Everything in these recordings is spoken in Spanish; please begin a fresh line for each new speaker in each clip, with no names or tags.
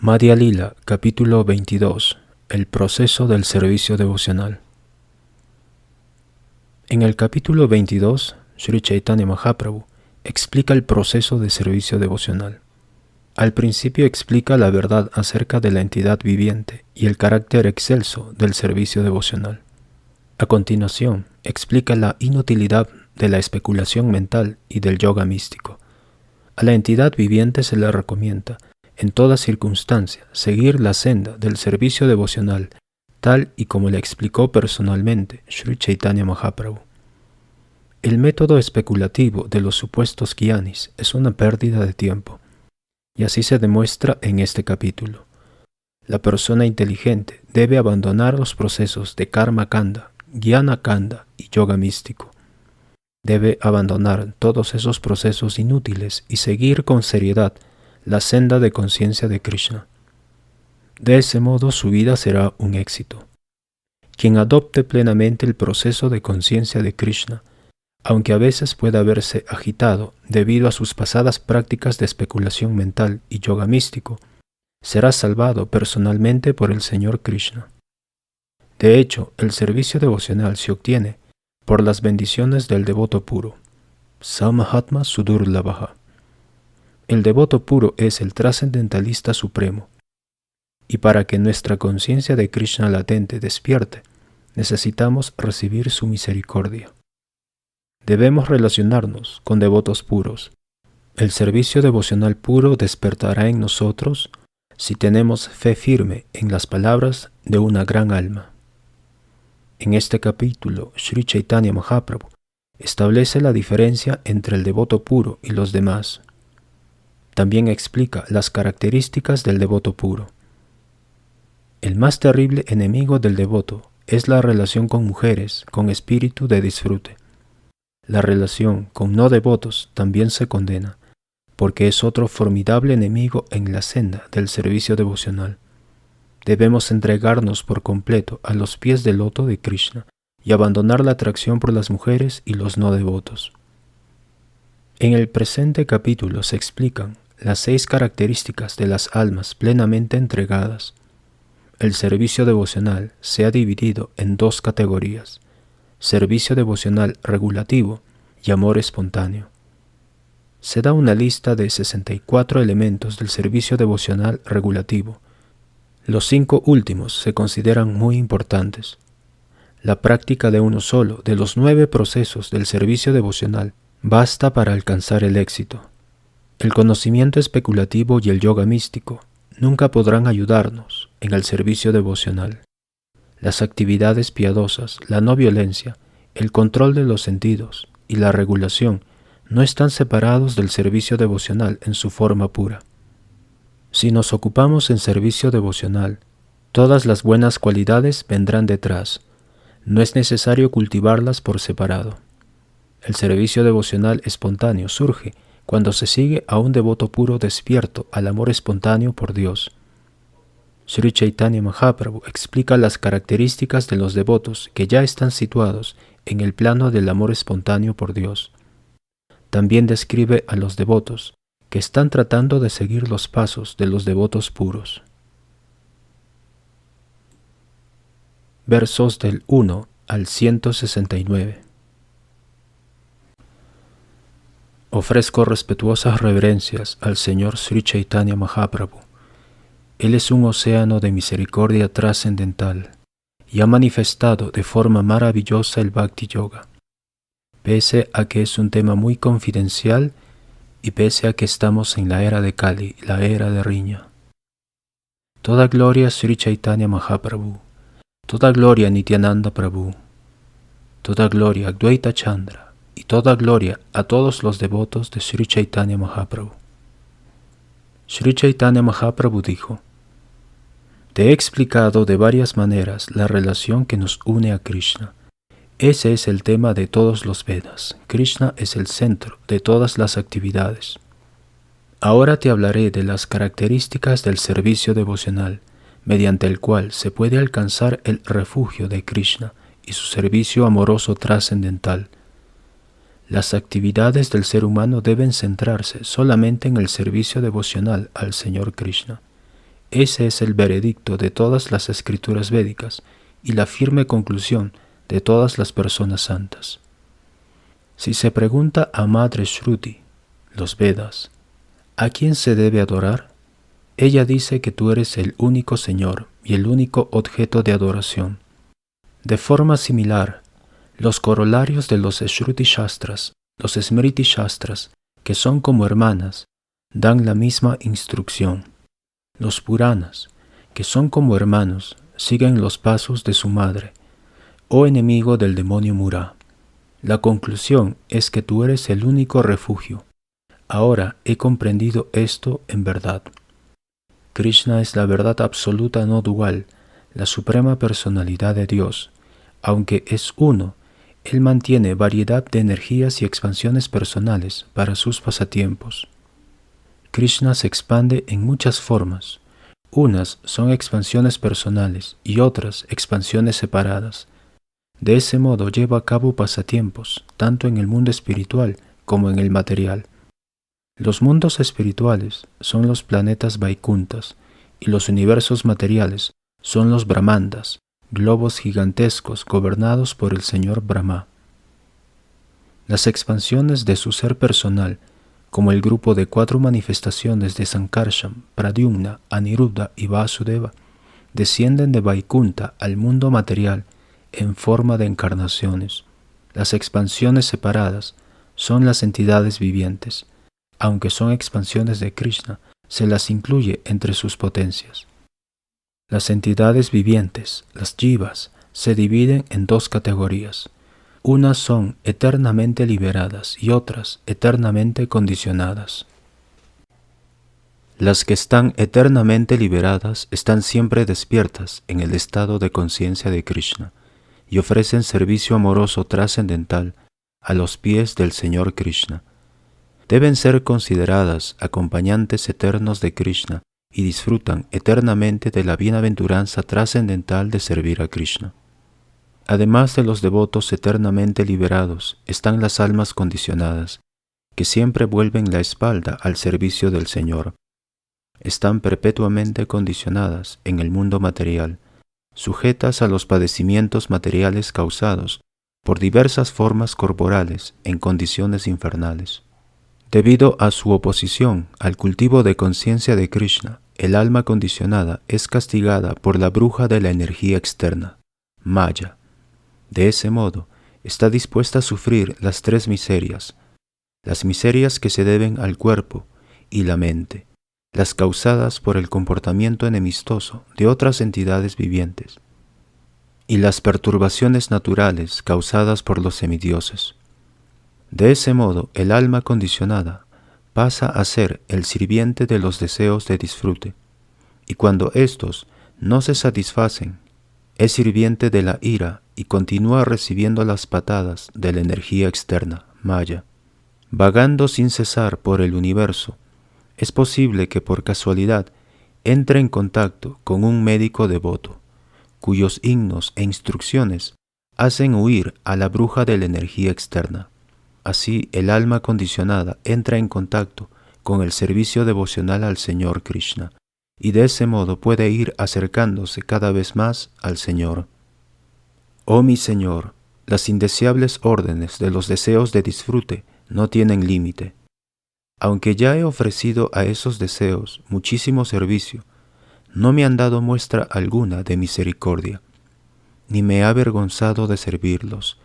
Madhya Lila, capítulo 22. El proceso del servicio devocional. En el capítulo 22, Sri Chaitanya Mahaprabhu explica el proceso de servicio devocional. Al principio explica la verdad acerca de la entidad viviente y el carácter excelso del servicio devocional. A continuación, explica la inutilidad de la especulación mental y del yoga místico. A la entidad viviente se le recomienda, en toda circunstancia, seguir la senda del servicio devocional, tal y como le explicó personalmente Sri Chaitanya Mahaprabhu. El método especulativo de los supuestos gyanis es una pérdida de tiempo, y así se demuestra en este capítulo. La persona inteligente debe abandonar los procesos de karma kanda, jnana kanda y yoga místico. Debe abandonar todos esos procesos inútiles y seguir con seriedad la senda de conciencia de Krishna. De ese modo su vida será un éxito. Quien adopte plenamente el proceso de conciencia de Krishna, aunque a veces pueda verse agitado debido a sus pasadas prácticas de especulación mental y yoga místico, será salvado personalmente por el Señor Krishna. De hecho, el servicio devocional se obtiene por las bendiciones del devoto puro. Samahatma Sudurlabha. El devoto puro es el trascendentalista supremo. Y para que nuestra conciencia de Krishna latente despierte, necesitamos recibir su misericordia. Debemos relacionarnos con devotos puros. El servicio devocional puro despertará en nosotros si tenemos fe firme en las palabras de una gran alma. En este capítulo, Sri Chaitanya Mahaprabhu establece la diferencia entre el devoto puro y los demás. También explica las características del devoto puro. El más terrible enemigo del devoto es la relación con mujeres con espíritu de disfrute. La relación con no devotos también se condena, porque es otro formidable enemigo en la senda del servicio devocional. Debemos entregarnos por completo a los pies del loto de Krishna y abandonar la atracción por las mujeres y los no devotos. En el presente capítulo se explican las 6 características de las almas plenamente entregadas. El servicio devocional se ha dividido en 2 categorías: servicio devocional regulativo y amor espontáneo. Se da una lista de 64 elementos del servicio devocional regulativo. Los 5 últimos se consideran muy importantes. La práctica de uno solo de los 9 procesos del servicio devocional basta para alcanzar el éxito. El conocimiento especulativo y el yoga místico nunca podrán ayudarnos en el servicio devocional. Las actividades piadosas, la no violencia, el control de los sentidos y la regulación no están separados del servicio devocional en su forma pura. Si nos ocupamos en servicio devocional, todas las buenas cualidades vendrán detrás. No es necesario cultivarlas por separado. El servicio devocional espontáneo surge cuando se sigue a un devoto puro despierto al amor espontáneo por Dios. Sri Chaitanya Mahaprabhu explica las características de los devotos que ya están situados en el plano del amor espontáneo por Dios. También describe a los devotos que están tratando de seguir los pasos de los devotos puros. Versos del 1 al 169. Ofrezco respetuosas reverencias al Señor Sri Chaitanya Mahaprabhu. Él es un océano de misericordia trascendental y ha manifestado de forma maravillosa el Bhakti Yoga. Pese a que es un tema muy confidencial y pese a que estamos en la era de Kali, la era de riña. Toda gloria a Sri Chaitanya Mahaprabhu, toda gloria a Nityananda Prabhu, toda gloria a Advaita Chandra y toda gloria a todos los devotos de Sri Chaitanya Mahaprabhu. Sri Chaitanya Mahaprabhu dijo: Te he explicado de varias maneras la relación que nos une a Krishna. Ese es el tema de todos los Vedas. Krishna es el centro de todas las actividades. Ahora te hablaré de las características del servicio devocional, mediante el cual se puede alcanzar el refugio de Krishna y su servicio amoroso trascendental. Las actividades del ser humano deben centrarse solamente en el servicio devocional al Señor Krishna. Ese es el veredicto de todas las escrituras védicas y la firme conclusión de todas las personas santas. Si se pregunta a Madre Shruti, los Vedas, ¿a quién se debe adorar? Ella dice que tú eres el único Señor y el único objeto de adoración. De forma similar, los corolarios de los Shruti Shastras, los Smriti Shastras, que son como hermanas, dan la misma instrucción. Los Puranas, que son como hermanos, siguen los pasos de su madre, oh enemigo del demonio Mura. La conclusión es que tú eres el único refugio. Ahora he comprendido esto en verdad. Krishna es la verdad absoluta no dual, la suprema personalidad de Dios. Aunque es uno, Él mantiene variedad de energías y expansiones personales para sus pasatiempos. Krishna se expande en muchas formas. Unas son expansiones personales y otras expansiones separadas. De ese modo lleva a cabo pasatiempos, tanto en el mundo espiritual como en el material. Los mundos espirituales son los planetas Vaikunthas y los universos materiales son los Brahmandas, globos gigantescos gobernados por el Señor Brahma. Las expansiones de su ser personal, como el grupo de 4 manifestaciones de Sankarshan, Pradyumna, Aniruddha y Vasudeva, descienden de Vaikuntha al mundo material en forma de encarnaciones. Las expansiones separadas son las entidades vivientes. Aunque son expansiones de Krishna, se las incluye entre sus potencias. Las entidades vivientes, las jivas, se dividen en 2 categorías. Unas son eternamente liberadas y otras eternamente condicionadas. Las que están eternamente liberadas están siempre despiertas en el estado de conciencia de Krishna y ofrecen servicio amoroso trascendental a los pies del Señor Krishna. Deben ser consideradas acompañantes eternos de Krishna y disfrutan eternamente de la bienaventuranza trascendental de servir a Krishna. Además de los devotos eternamente liberados, están las almas condicionadas, que siempre vuelven la espalda al servicio del Señor. Están perpetuamente condicionadas en el mundo material, sujetas a los padecimientos materiales causados por diversas formas corporales en condiciones infernales. Debido a su oposición al cultivo de conciencia de Krishna, el alma condicionada es castigada por la bruja de la energía externa, Maya. De ese modo, está dispuesta a sufrir las 3 miserias, las miserias que se deben al cuerpo y la mente, las causadas por el comportamiento enemistoso de otras entidades vivientes, y las perturbaciones naturales causadas por los semidioses. De ese modo, el alma condicionada pasa a ser el sirviente de los deseos de disfrute, y cuando éstos no se satisfacen, es sirviente de la ira y continúa recibiendo las patadas de la energía externa, Maya. Vagando sin cesar por el universo, es posible que por casualidad entre en contacto con un médico devoto, cuyos himnos e instrucciones hacen huir a la bruja de la energía externa. Así, el alma condicionada entra en contacto con el servicio devocional al Señor Krishna, y de ese modo puede ir acercándose cada vez más al Señor. Oh mi Señor, las indeseables órdenes de los deseos de disfrute no tienen límite. Aunque ya he ofrecido a esos deseos muchísimo servicio, no me han dado muestra alguna de misericordia, ni me he avergonzado de servirlos,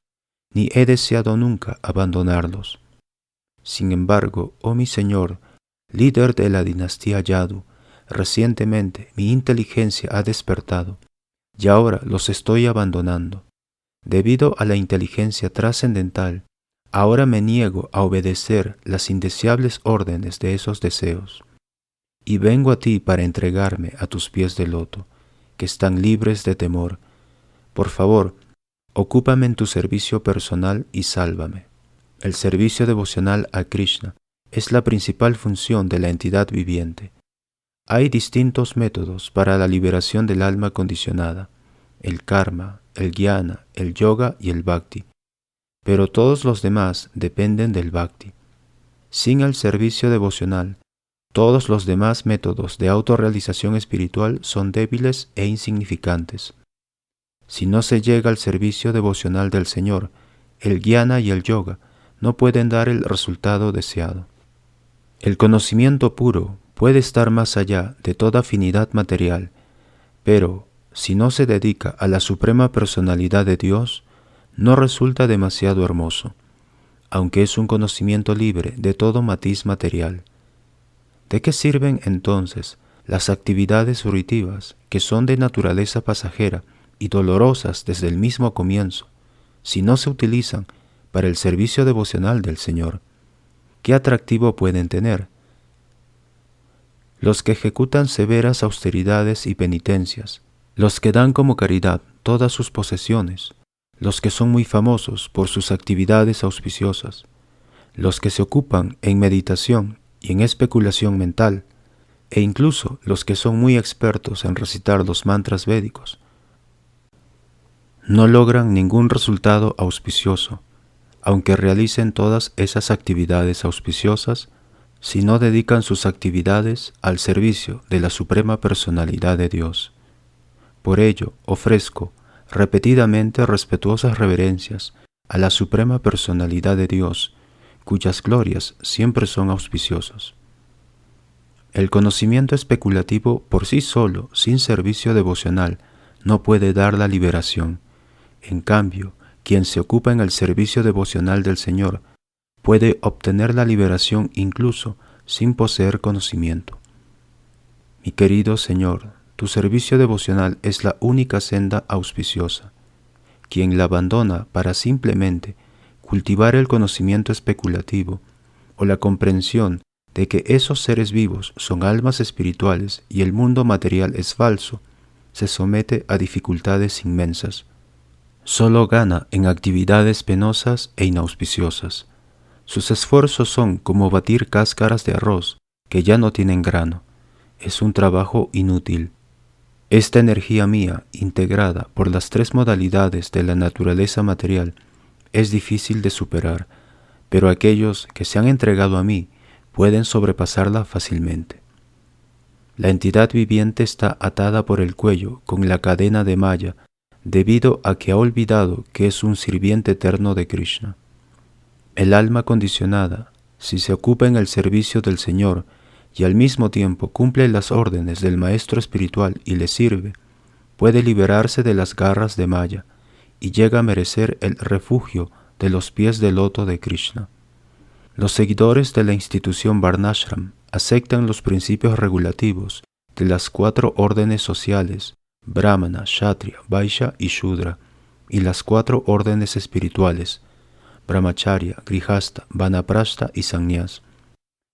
ni he deseado nunca abandonarlos. Sin embargo, oh mi Señor, líder de la dinastía Yadu, recientemente mi inteligencia ha despertado, y ahora los estoy abandonando. Debido a la inteligencia trascendental, ahora me niego a obedecer las indeseables órdenes de esos deseos, y vengo a ti para entregarme a tus pies de loto, que están libres de temor. Por favor, ocúpame en tu servicio personal y sálvame. El servicio devocional a Krishna es la principal función de la entidad viviente. Hay distintos métodos para la liberación del alma condicionada: el karma, el jnana, el yoga y el bhakti, pero todos los demás dependen del bhakti. Sin el servicio devocional, Todos los demás métodos de autorrealización espiritual son débiles e insignificantes. Si no se llega al servicio devocional del Señor, el jnana y el yoga no pueden dar el resultado deseado. El conocimiento puro puede estar más allá de toda afinidad material, pero si no se dedica a la suprema personalidad de Dios, no resulta demasiado hermoso, aunque es un conocimiento libre de todo matiz material. ¿De qué sirven entonces las actividades fruitivas que son de naturaleza pasajera y dolorosas desde el mismo comienzo, si no se utilizan para el servicio devocional del Señor? ¿Qué atractivo pueden tener? Los que ejecutan severas austeridades y penitencias, los que dan como caridad todas sus posesiones, los que son muy famosos por sus actividades auspiciosas, los que se ocupan en meditación y en especulación mental, e incluso los que son muy expertos en recitar los mantras védicos, no logran ningún resultado auspicioso, aunque realicen todas esas actividades auspiciosas, si no dedican sus actividades al servicio de la suprema personalidad de Dios. Por ello, ofrezco repetidamente respetuosas reverencias a la suprema personalidad de Dios, cuyas glorias siempre son auspiciosas. El conocimiento especulativo por sí solo, sin servicio devocional, no puede dar la liberación. En cambio, quien se ocupa en el servicio devocional del Señor puede obtener la liberación incluso sin poseer conocimiento. Mi querido Señor, tu servicio devocional es la única senda auspiciosa. Quien la abandona para simplemente cultivar el conocimiento especulativo o la comprensión de que esos seres vivos son almas espirituales y el mundo material es falso, se somete a dificultades inmensas. Solo gana en actividades penosas e inauspiciosas. Sus esfuerzos son como batir cáscaras de arroz que ya no tienen grano. Es un trabajo inútil. Esta energía mía, integrada por las tres modalidades de la naturaleza material, es difícil de superar, pero aquellos que se han entregado a mí pueden sobrepasarla fácilmente. La entidad viviente está atada por el cuello con la cadena de malla, debido a que ha olvidado que es un sirviente eterno de Krishna. El alma condicionada, si se ocupa en el servicio del Señor y al mismo tiempo cumple las órdenes del Maestro Espiritual y le sirve, puede liberarse de las garras de malla y llega a merecer el refugio de los pies de loto de Krishna. Los seguidores de la institución Varnashram aceptan los principios regulativos de las 4 órdenes sociales, Brahmana, Kshatriya, Vaishya y Shudra, y las 4 órdenes espirituales, Brahmacharya, Grihastha, Vanaprastha y Sannyas.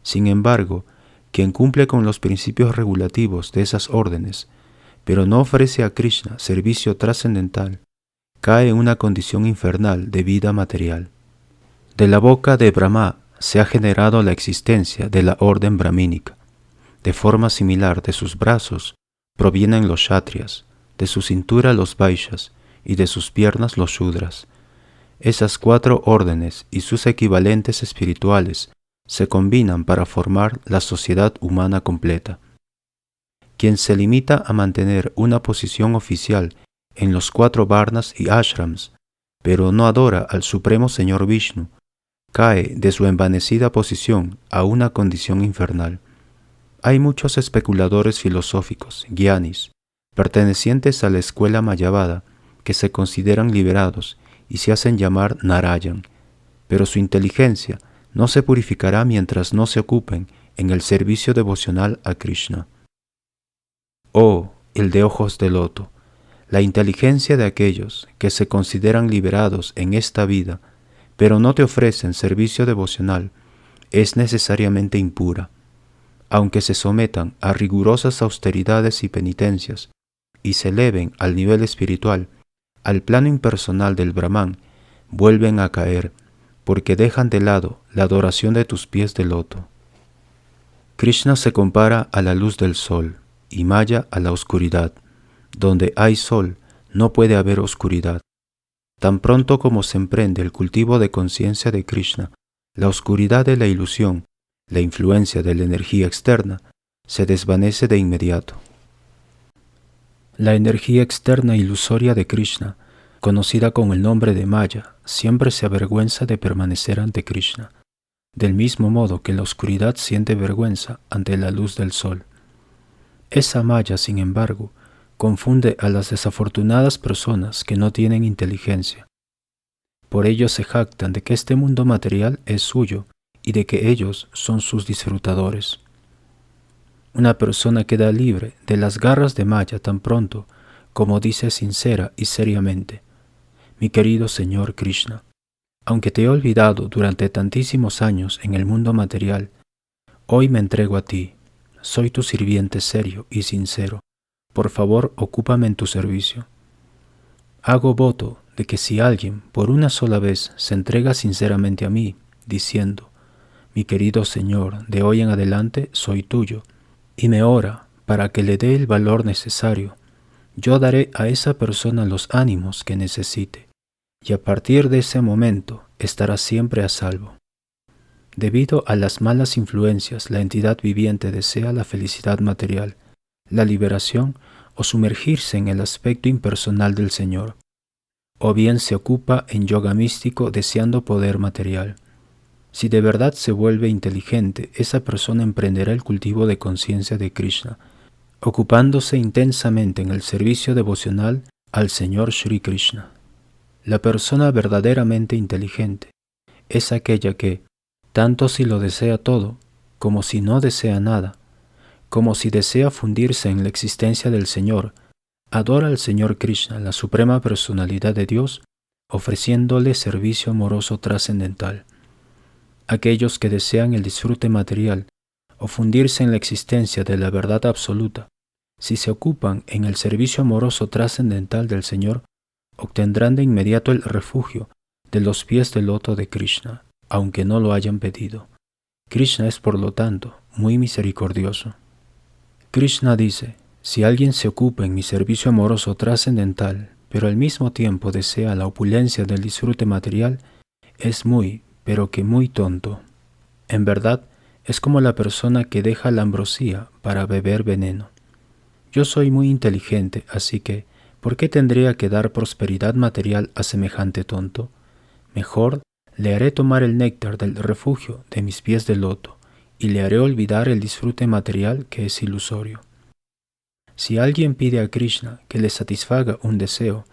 Sin embargo, quien cumple con los principios regulativos de esas órdenes, pero no ofrece a Krishna servicio trascendental, cae en una condición infernal de vida material. De la boca de Brahma se ha generado la existencia de la orden brahmínica. De forma similar, de sus brazos provienen los Kshatriyas, de su cintura los Vaishyas y de sus piernas los Shudras. Esas 4 órdenes y sus equivalentes espirituales se combinan para formar la sociedad humana completa. Quien se limita a mantener una posición oficial en los 4 varnas y ashrams, pero no adora al Supremo Señor Vishnu, cae de su envanecida posición a una condición infernal. Hay muchos especuladores filosóficos, gyanis, pertenecientes a la escuela Mayavada, que se consideran liberados y se hacen llamar Narayan, pero su inteligencia no se purificará mientras no se ocupen en el servicio devocional a Krishna. Oh, el de ojos de loto, la inteligencia de aquellos que se consideran liberados en esta vida, pero no te ofrecen servicio devocional, es necesariamente impura. Aunque se sometan a rigurosas austeridades y penitencias, y se eleven al nivel espiritual, al plano impersonal del Brahman, vuelven a caer, porque dejan de lado la adoración de tus pies de loto. Krishna se compara a la luz del sol, y Maya a la oscuridad. Donde hay sol, no puede haber oscuridad. Tan pronto como se emprende el cultivo de conciencia de Krishna, la oscuridad de la ilusión la influencia de la energía externa se desvanece de inmediato. La energía externa ilusoria de Krishna, conocida con el nombre de Maya, siempre se avergüenza de permanecer ante Krishna, del mismo modo que la oscuridad siente vergüenza ante la luz del sol. Esa Maya, sin embargo, confunde a las desafortunadas personas que no tienen inteligencia. Por ello se jactan de que este mundo material es suyo y de que ellos son sus disfrutadores. Una persona queda libre de las garras de Maya tan pronto como dice sincera y seriamente: mi querido Señor Krishna, aunque te he olvidado durante tantísimos años en el mundo material, hoy me entrego a ti, soy tu sirviente serio y sincero, por favor ocúpame en tu servicio. Hago voto de que si alguien por una sola vez se entrega sinceramente a mí, diciendo: mi querido Señor, de hoy en adelante soy tuyo, y me ora para que le dé el valor necesario, yo daré a esa persona los ánimos que necesite, y a partir de ese momento estará siempre a salvo. Debido a las malas influencias, la entidad viviente desea la felicidad material, la liberación o sumergirse en el aspecto impersonal del Señor, o bien se ocupa en yoga místico deseando poder material. Si de verdad se vuelve inteligente, esa persona emprenderá el cultivo de conciencia de Krishna, ocupándose intensamente en el servicio devocional al Señor Sri Krishna. La persona verdaderamente inteligente es aquella que, tanto si lo desea todo, como si no desea nada, como si desea fundirse en la existencia del Señor, adora al Señor Krishna, la suprema personalidad de Dios, ofreciéndole servicio amoroso trascendental. Aquellos que desean el disfrute material o fundirse en la existencia de la verdad absoluta, si se ocupan en el servicio amoroso trascendental del Señor, obtendrán de inmediato el refugio de los pies del loto de Krishna, aunque no lo hayan pedido. Krishna es, por lo tanto, muy misericordioso. Krishna dice: si alguien se ocupa en mi servicio amoroso trascendental, pero al mismo tiempo desea la opulencia del disfrute material, es muy, pero que muy tonto. En verdad, es como la persona que deja la ambrosía para beber veneno. Yo soy muy inteligente, así que, ¿por qué tendría que dar prosperidad material a semejante tonto? Mejor le haré tomar el néctar del refugio de mis pies de loto y le haré olvidar el disfrute material que es ilusorio. Si alguien pide a Krishna que le satisfaga un deseo,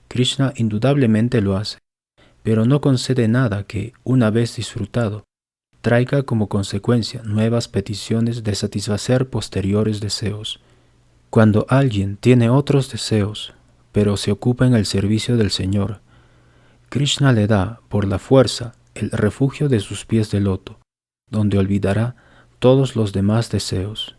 Krishna indudablemente lo hace, pero no concede nada que, una vez disfrutado, traiga como consecuencia nuevas peticiones de satisfacer posteriores deseos. Cuando alguien tiene otros deseos, pero se ocupa en el servicio del Señor, Krishna le da, por la fuerza, el refugio de sus pies de loto, donde olvidará todos los demás deseos.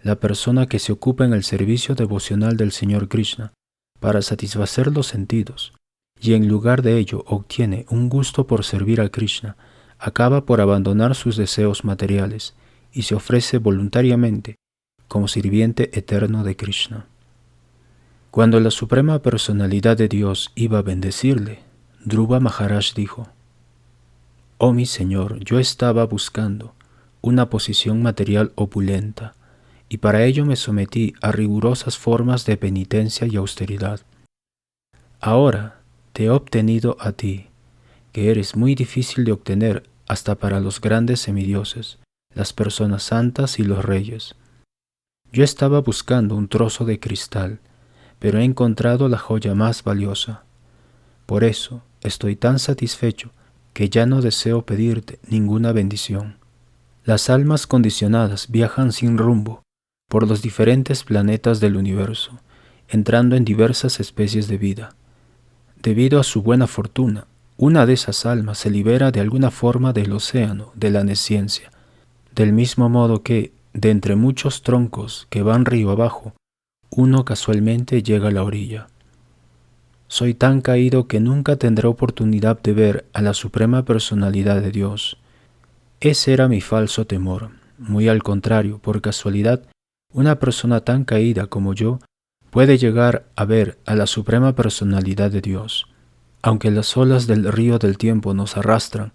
La persona que se ocupa en el servicio devocional del Señor Krishna para satisfacer los sentidos, y en lugar de ello obtiene un gusto por servir a Krishna, acaba por abandonar sus deseos materiales y se ofrece voluntariamente como sirviente eterno de Krishna. Cuando la Suprema Personalidad de Dios iba a bendecirle, Dhruva Maharaj dijo: «Oh mi Señor, yo estaba buscando una posición material opulenta, y para ello me sometí a rigurosas formas de penitencia y austeridad. Ahora te he obtenido a ti, que eres muy difícil de obtener hasta para los grandes semidioses, las personas santas y los reyes. Yo estaba buscando un trozo de cristal, pero he encontrado la joya más valiosa. Por eso estoy tan satisfecho que ya no deseo pedirte ninguna bendición». Las almas condicionadas viajan sin rumbo por los diferentes planetas del universo, entrando en diversas especies de vida. Debido a su buena fortuna, una de esas almas se libera de alguna forma del océano de la nesciencia, del mismo modo que, de entre muchos troncos que van río abajo, uno casualmente llega a la orilla. Soy tan caído que nunca tendré oportunidad de ver a la Suprema Personalidad de Dios. Ese era mi falso temor. Muy al contrario, por casualidad, una persona tan caída como yo puede llegar a ver a la Suprema Personalidad de Dios. Aunque las olas del río del tiempo nos arrastran,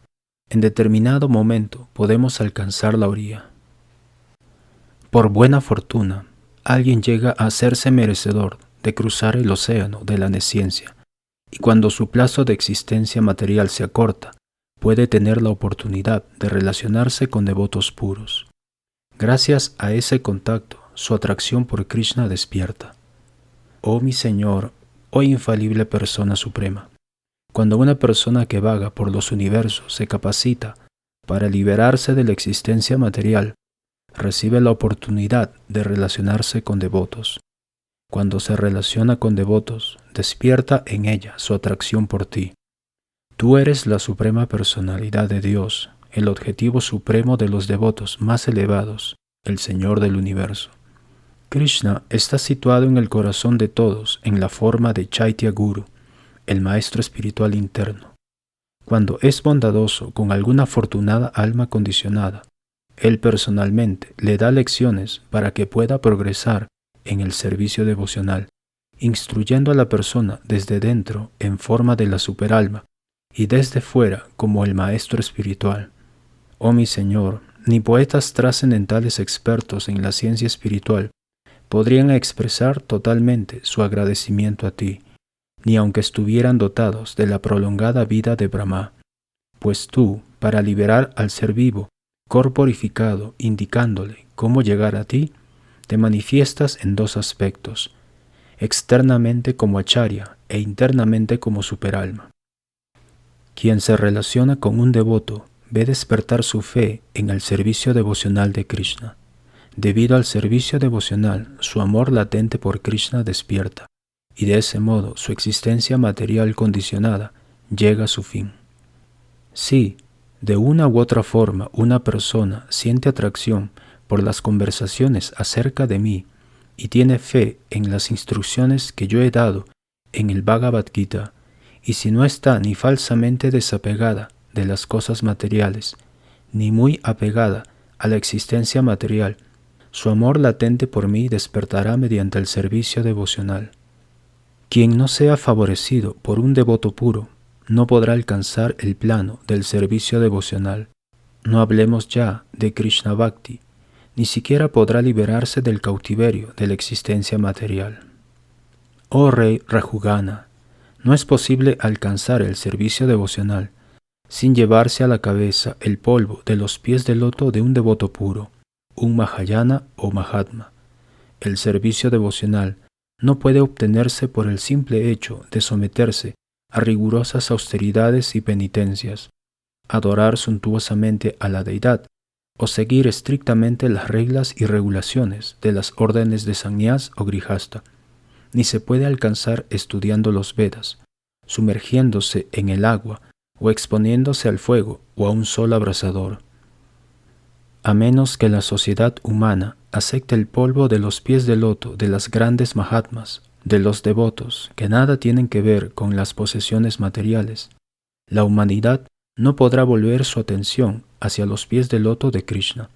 En determinado momento podemos alcanzar la orilla. Por buena fortuna, alguien llega a hacerse merecedor de cruzar el océano de la nesciencia, y cuando su plazo de existencia material se acorta, puede tener la oportunidad de relacionarse con devotos puros. Gracias a ese contacto, su atracción por Krishna despierta. Oh mi Señor, oh infalible persona suprema, cuando una persona que vaga por los universos se capacita para liberarse de la existencia material, recibe la oportunidad de relacionarse con devotos. Cuando se relaciona con devotos, despierta en ella su atracción por ti. Tú eres la suprema personalidad de Dios, el objetivo supremo de los devotos más elevados, el Señor del universo. Krishna está situado en el corazón de todos en la forma de Chaitya Guru, el maestro espiritual interno. Cuando es bondadoso con alguna afortunada alma condicionada, Él personalmente le da lecciones para que pueda progresar en el servicio devocional, instruyendo a la persona desde dentro en forma de la superalma y desde fuera como el maestro espiritual. Oh mi Señor, ni poetas trascendentales expertos en la ciencia espiritual podrían expresar totalmente su agradecimiento a ti, ni aunque estuvieran dotados de la prolongada vida de Brahma, pues tú, para liberar al ser vivo, corporificado, indicándole cómo llegar a ti, te manifiestas en dos aspectos, externamente como acharya e internamente como superalma. Quien se relaciona con un devoto ve despertar su fe en el servicio devocional de Krishna. Debido al servicio devocional, su amor latente por Krishna despierta, y de ese modo su existencia material condicionada llega a su fin. Sí, de una u otra forma una persona siente atracción por las conversaciones acerca de mí y tiene fe en las instrucciones que yo he dado en el Bhagavad Gita, y si no está ni falsamente desapegada de las cosas materiales, ni muy apegada a la existencia material, su amor latente por mí despertará mediante el servicio devocional. Quien no sea favorecido por un devoto puro, no podrá alcanzar el plano del servicio devocional. No hablemos ya de Krishna Bhakti, ni siquiera podrá liberarse del cautiverio de la existencia material. Oh Rey Rajugana, no es posible alcanzar el servicio devocional sin llevarse a la cabeza el polvo de los pies de loto de un devoto puro, un Mahayana o Mahatma. El servicio devocional no puede obtenerse por el simple hecho de someterse a rigurosas austeridades y penitencias, adorar suntuosamente a la deidad o seguir estrictamente las reglas y regulaciones de las órdenes de Sannyas o Grihasta, ni se puede alcanzar estudiando los Vedas, sumergiéndose en el agua o exponiéndose al fuego o a un sol abrasador. A menos que la sociedad humana acepte el polvo de los pies de loto de las grandes Mahatmas, de los devotos que nada tienen que ver con las posesiones materiales, la humanidad no podrá volver su atención hacia los pies de loto de Krishna.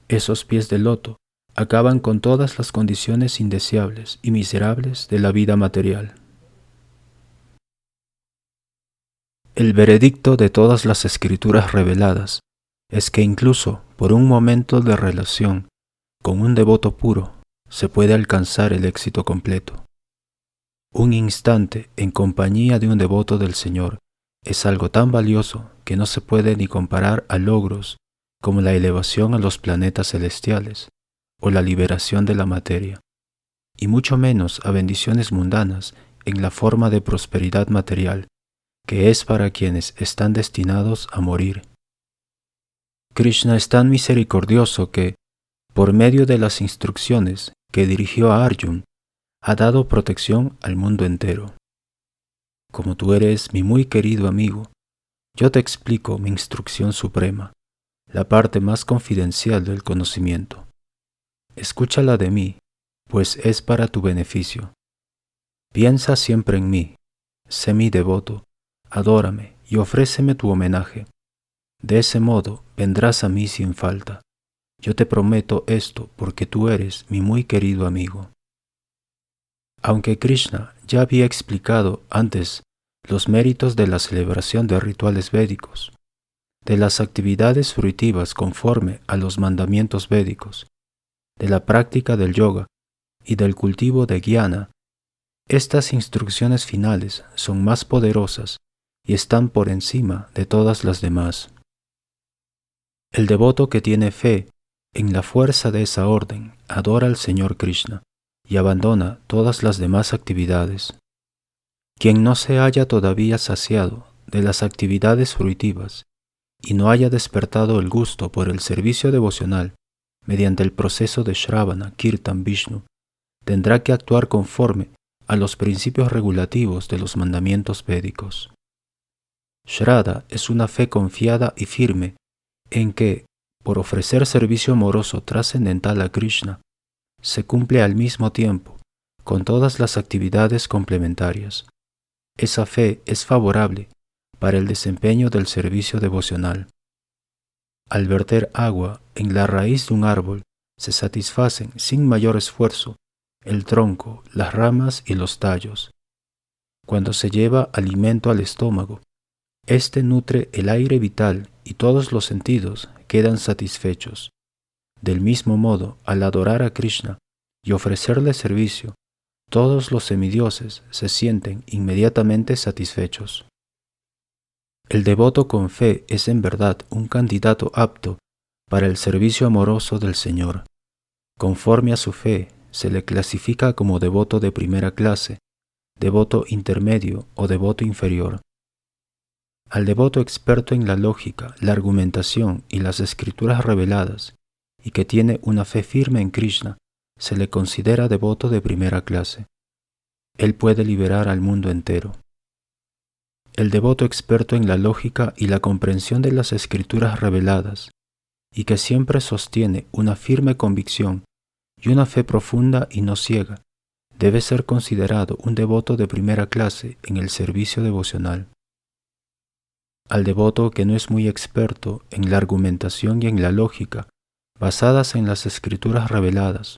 Esos pies de loto acaban con todas las condiciones indeseables y miserables de la vida material. El veredicto de todas las escrituras reveladas es que incluso por un momento de relación con un devoto puro se puede alcanzar el éxito completo. Un instante en compañía de un devoto del Señor es algo tan valioso que no se puede ni comparar a logros como la elevación a los planetas celestiales o la liberación de la materia, y mucho menos a bendiciones mundanas en la forma de prosperidad material, que es para quienes están destinados a morir. Krishna es tan misericordioso que, por medio de las instrucciones que dirigió a Arjuna, ha dado protección al mundo entero. Como tú eres mi muy querido amigo, yo te explico mi instrucción suprema, la parte más confidencial del conocimiento. Escúchala de mí, pues es para tu beneficio. Piensa siempre en mí, sé mi devoto, adórame y ofréceme tu homenaje. De ese modo vendrás a mí sin falta. Yo te prometo esto porque tú eres mi muy querido amigo. Aunque Krishna ya había explicado antes los méritos de la celebración de rituales védicos, de las actividades fruitivas conforme a los mandamientos védicos, de la práctica del yoga y del cultivo de jnana, estas instrucciones finales son más poderosas y están por encima de todas las demás. El devoto que tiene fe en la fuerza de esa orden adora al Señor Krishna y abandona todas las demás actividades. Quien no se haya todavía saciado de las actividades fruitivas y no haya despertado el gusto por el servicio devocional mediante el proceso de Shravana, Kirtan, Vishnu, tendrá que actuar conforme a los principios regulativos de los mandamientos védicos. Shraddha es una fe confiada y firme en que, por ofrecer servicio amoroso trascendental a Krishna, se cumple al mismo tiempo con todas las actividades complementarias. Esa fe es favorable para el desempeño del servicio devocional. Al verter agua en la raíz de un árbol, se satisfacen sin mayor esfuerzo el tronco, las ramas y los tallos. Cuando se lleva alimento al estómago, éste nutre el aire vital y todos los sentidos quedan satisfechos. Del mismo modo, al adorar a Krishna y ofrecerle servicio, todos los semidioses se sienten inmediatamente satisfechos. El devoto con fe es en verdad un candidato apto para el servicio amoroso del Señor. Conforme a su fe, se le clasifica como devoto de primera clase, devoto intermedio o devoto inferior. Al devoto experto en la lógica, la argumentación y las escrituras reveladas, y que tiene una fe firme en Krishna, se le considera devoto de primera clase. Él puede liberar al mundo entero. El devoto experto en la lógica y la comprensión de las escrituras reveladas, y que siempre sostiene una firme convicción y una fe profunda y no ciega, debe ser considerado un devoto de primera clase en el servicio devocional. Al devoto que no es muy experto en la argumentación y en la lógica, basadas en las escrituras reveladas,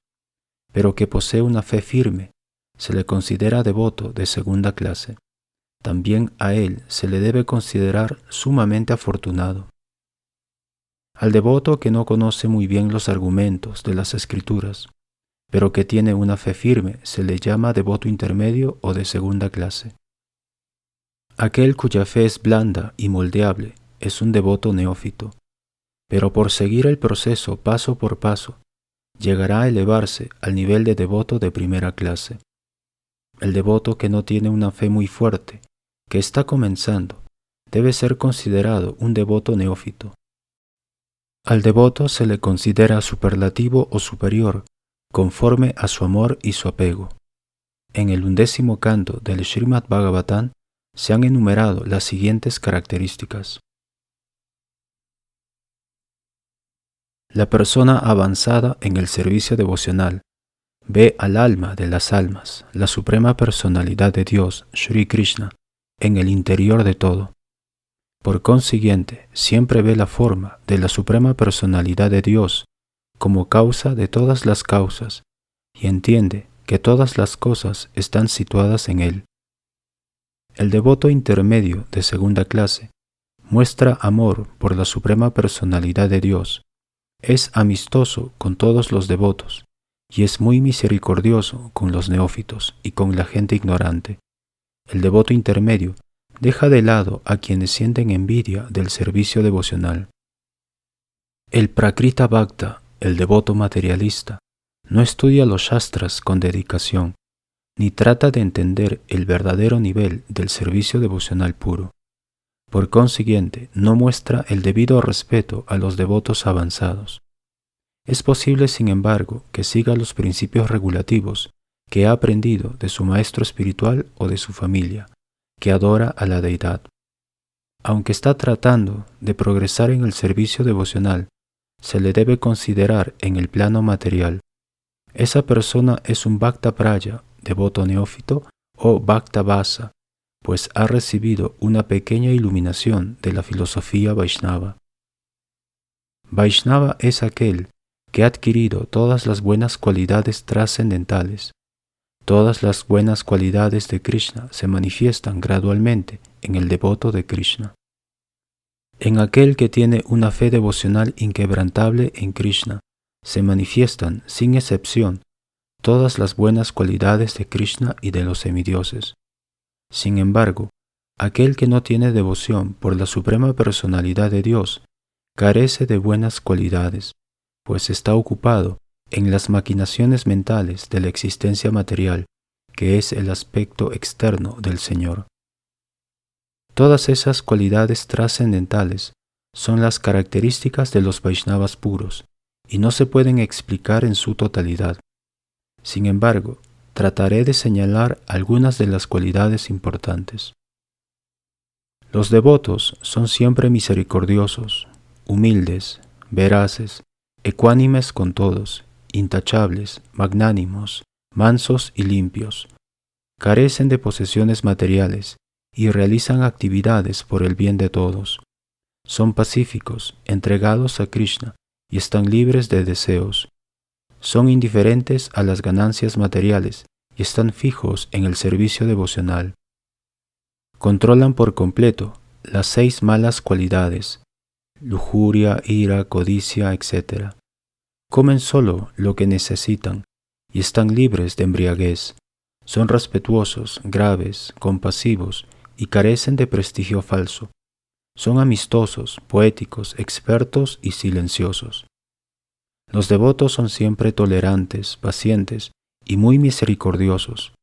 pero que posee una fe firme, se le considera devoto de segunda clase. También a él se le debe considerar sumamente afortunado. Al devoto que no conoce muy bien los argumentos de las escrituras, pero que tiene una fe firme, se le llama devoto intermedio o de segunda clase. Aquel cuya fe es blanda y moldeable es un devoto neófito, pero por seguir el proceso paso por paso, llegará a elevarse al nivel de devoto de primera clase. El devoto que no tiene una fe muy fuerte, que está comenzando, debe ser considerado un devoto neófito. Al devoto se le considera superlativo o superior, conforme a su amor y su apego. En el 11º canto del Srimad Bhagavatam se han enumerado las siguientes características. La persona avanzada en el servicio devocional ve al alma de las almas, la suprema personalidad de Dios, Shri Krishna, en el interior de todo. Por consiguiente, siempre ve la forma de la suprema personalidad de Dios como causa de todas las causas y entiende que todas las cosas están situadas en él. El devoto intermedio de segunda clase muestra amor por la suprema personalidad de Dios, es amistoso con todos los devotos y es muy misericordioso con los neófitos y con la gente ignorante. El devoto intermedio deja de lado a quienes sienten envidia del servicio devocional. El Prakrita Bhakta, el devoto materialista, no estudia los Shastras con dedicación, ni trata de entender el verdadero nivel del servicio devocional puro. Por consiguiente, no muestra el debido respeto a los devotos avanzados. Es posible, sin embargo, que siga los principios regulativos que ha aprendido de su maestro espiritual o de su familia, que adora a la deidad. Aunque está tratando de progresar en el servicio devocional, se le debe considerar en el plano material. Esa persona es un Bhakta Praya, devoto neófito, o Bhakta Vasa, pues ha recibido una pequeña iluminación de la filosofía Vaishnava. Vaishnava es aquel que ha adquirido todas las buenas cualidades trascendentales. Todas las buenas cualidades de Krishna se manifiestan gradualmente en el devoto de Krishna. En aquel que tiene una fe devocional inquebrantable en Krishna, se manifiestan, sin excepción, todas las buenas cualidades de Krishna y de los semidioses. Sin embargo, aquel que no tiene devoción por la suprema personalidad de Dios, carece de buenas cualidades, pues está ocupado en las maquinaciones mentales de la existencia material, que es el aspecto externo del Señor. Todas esas cualidades trascendentales son las características de los Vaishnavas puros y no se pueden explicar en su totalidad. Sin embargo, trataré de señalar algunas de las cualidades importantes. Los devotos son siempre misericordiosos, humildes, veraces, ecuánimes con todos, intachables, magnánimos, mansos y limpios. Carecen de posesiones materiales y realizan actividades por el bien de todos. Son pacíficos, entregados a Krishna y están libres de deseos. Son indiferentes a las ganancias materiales y están fijos en el servicio devocional. Controlan por completo las 6 malas cualidades, lujuria, ira, codicia, etc. Comen solo lo que necesitan y están libres de embriaguez. Son respetuosos, graves, compasivos y carecen de prestigio falso. Son amistosos, poéticos, expertos y silenciosos. Los devotos son siempre tolerantes, pacientes y muy misericordiosos.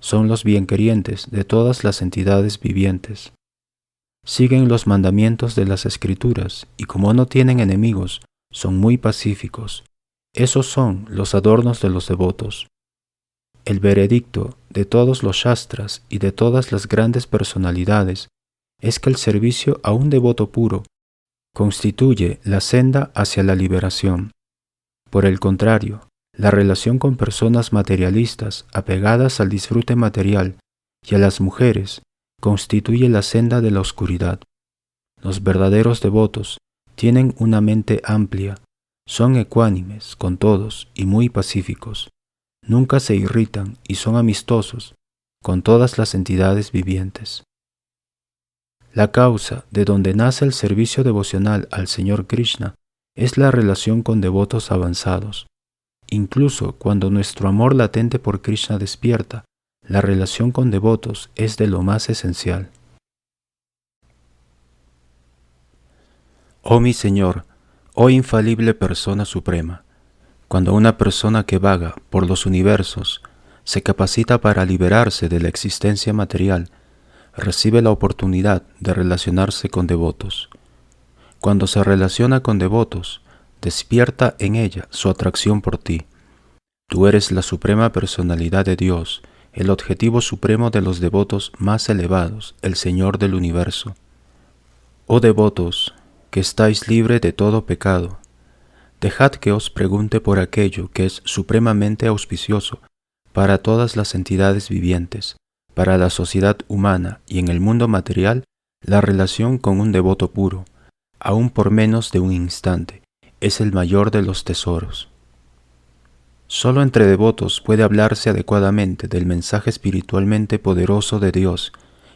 Son los bienquerientes de todas las entidades vivientes. Siguen los mandamientos de las Escrituras y como no tienen enemigos, son muy pacíficos. Esos son los adornos de los devotos. El veredicto de todos los Shastras y de todas las grandes personalidades es que el servicio a un devoto puro constituye la senda hacia la liberación. Por el contrario, la relación con personas materialistas apegadas al disfrute material y a las mujeres constituye la senda de la oscuridad. Los verdaderos devotos tienen una mente amplia, son ecuánimes con todos y muy pacíficos. Nunca se irritan y son amistosos con todas las entidades vivientes. La causa de donde nace el servicio devocional al Señor Krishna es la relación con devotos avanzados. Incluso cuando nuestro amor latente por Krishna despierta, la relación con devotos es de lo más esencial. Oh mi Señor, oh infalible persona suprema, cuando una persona que vaga por los universos se capacita para liberarse de la existencia material, recibe la oportunidad de relacionarse con devotos. Cuando se relaciona con devotos, despierta en ella su atracción por ti. Tú eres la suprema personalidad de Dios, el objetivo supremo de los devotos más elevados, el Señor del universo. Oh devotos, que estáis libre de todo pecado, dejad que os pregunte por aquello que es supremamente auspicioso para todas las entidades vivientes, para la sociedad humana y en el mundo material, la relación con un devoto puro, aun por menos de un instante, es el mayor de los tesoros. Solo entre devotos puede hablarse adecuadamente del mensaje espiritualmente poderoso de Dios,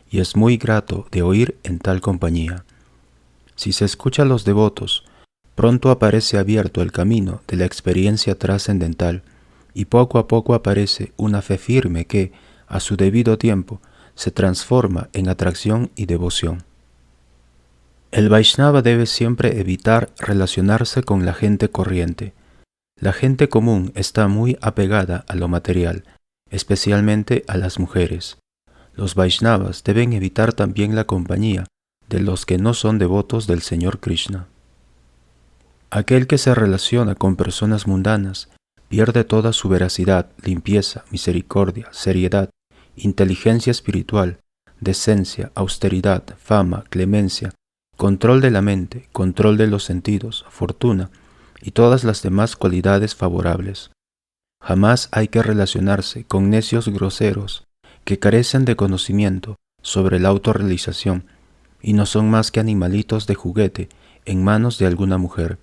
y es muy grato de oír en tal compañía. Si se escucha a los devotos, pronto aparece abierto el camino de la experiencia trascendental, y poco a poco aparece una fe firme que, a su debido tiempo, se transforma en atracción y devoción. El Vaishnava debe siempre evitar relacionarse con la gente corriente. La gente común está muy apegada a lo material, especialmente a las mujeres. Los Vaishnavas deben evitar también la compañía de los que no son devotos del Señor Krishna. Aquel que se relaciona con personas mundanas pierde toda su veracidad, limpieza, misericordia, seriedad, inteligencia espiritual, decencia, austeridad, fama, clemencia, control de la mente, control de los sentidos, fortuna y todas las demás cualidades favorables. Jamás hay que relacionarse con necios groseros que carecen de conocimiento sobre la autorrealización y no son más que animalitos de juguete en manos de alguna mujer.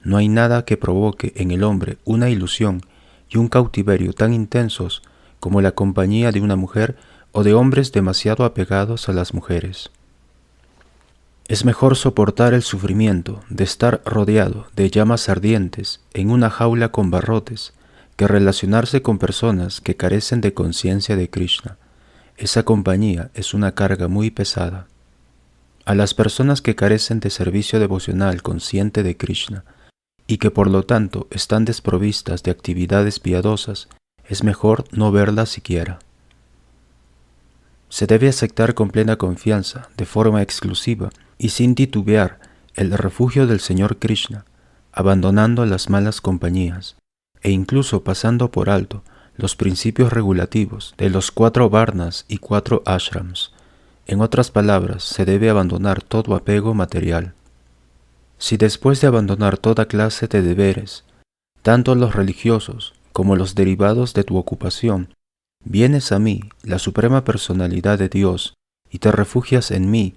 No hay nada que provoque en el hombre una ilusión y un cautiverio tan intensos como la compañía de una mujer o de hombres demasiado apegados a las mujeres. Es mejor soportar el sufrimiento de estar rodeado de llamas ardientes en una jaula con barrotes que relacionarse con personas que carecen de conciencia de Krishna. Esa compañía es una carga muy pesada. A las personas que carecen de servicio devocional consciente de Krishna y que por lo tanto están desprovistas de actividades piadosas, es mejor no verlas siquiera. Se debe aceptar con plena confianza, de forma exclusiva y sin titubear, el refugio del Señor Krishna, abandonando las malas compañías e incluso pasando por alto los principios regulativos de los 4 varnas y 4 ashrams. En otras palabras, se debe abandonar todo apego material. Si después de abandonar toda clase de deberes, tanto los religiosos como los derivados de tu ocupación, vienes a mí, la suprema personalidad de Dios, y te refugias en mí,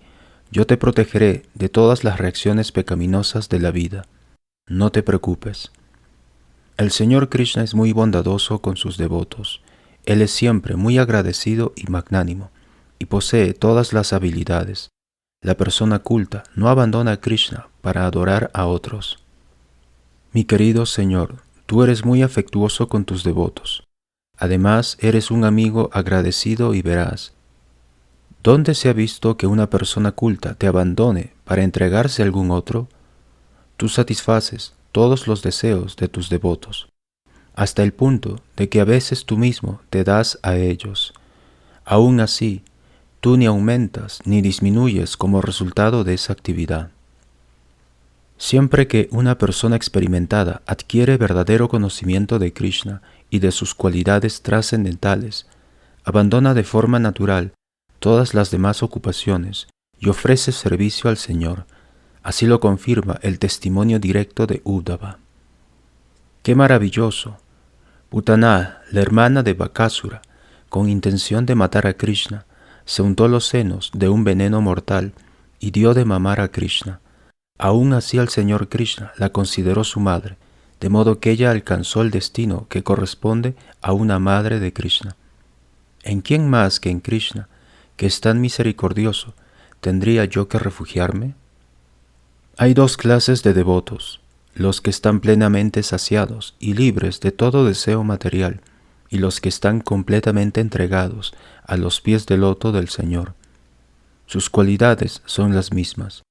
yo te protegeré de todas las reacciones pecaminosas de la vida. No te preocupes. El Señor Krishna es muy bondadoso con sus devotos. Él es siempre muy agradecido y magnánimo, y posee todas las habilidades. La persona culta no abandona a Krishna para adorar a otros. Mi querido Señor, tú eres muy afectuoso con tus devotos. Además, eres un amigo agradecido y veraz. ¿Dónde se ha visto que una persona culta te abandone para entregarse a algún otro? Tú satisfaces todos los deseos de tus devotos, hasta el punto de que a veces tú mismo te das a ellos. Aún así, tú ni aumentas ni disminuyes como resultado de esa actividad. Siempre que una persona experimentada adquiere verdadero conocimiento de Krishna y de sus cualidades trascendentales, abandona de forma natural todas las demás ocupaciones y ofrece servicio al Señor. Así lo confirma el testimonio directo de Uddhava. ¡Qué maravilloso! Putana, la hermana de Bakasura, con intención de matar a Krishna, se untó los senos de un veneno mortal y dio de mamar a Krishna. Aún así el Señor Krishna la consideró su madre, de modo que ella alcanzó el destino que corresponde a una madre de Krishna. ¿En quién más que en Krishna, que es tan misericordioso, tendría yo que refugiarme? Hay 2 clases de devotos, los que están plenamente saciados y libres de todo deseo material, y los que están completamente entregados a los pies del loto del Señor. Sus cualidades son las mismas,